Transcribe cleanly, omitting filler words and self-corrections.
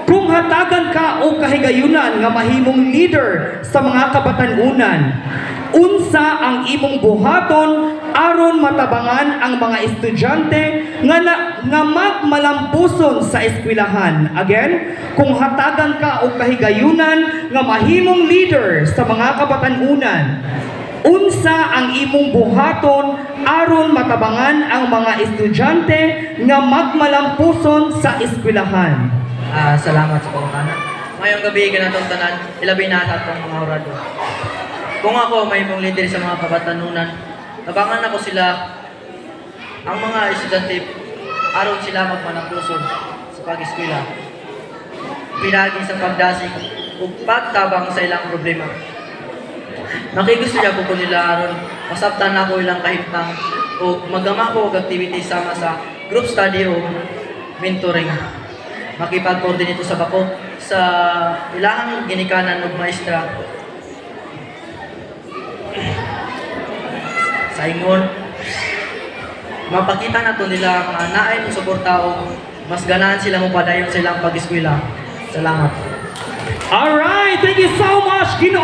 Kung hatagan ka o kahigayunan nga mahimong leader sa mga kabatanunan, unsa ang imong buhaton aron matabangan ang mga estudyante nga magmalampuson sa eskwelahan. Again, kung hatagan ka o kahigayunan nga mahimong leader sa mga kabatanunan, unsa ang imong buhaton aron matabangan ang mga estudyante nga magmalampuson sa eskwelahan. Salamat sa pagkakana. Ngayong gabi ganatong tanan, ilabi na atong mga orado. Kung ako may mong leader sa mga kabatanunan, tabangan ako sila ang mga estudyante aron sila magmanampuson sa pag-eskwela. Pinagi sa pagdasig ug pagtabang sa ilang problema. Makigusto niya ko nila aron masabtan ako ilang kahimtang o magama ko og activities sama sa group study o mentoring. Makipag-coordinate sa bako sa ilahang ginikanan ug maestra. Sa ingon, mapakita na to nila mga naay ng suporta o mas ganahan sila mo padayon sa ilang pag-eskwela. Salamat. Alright, thank you so much, Ginoo.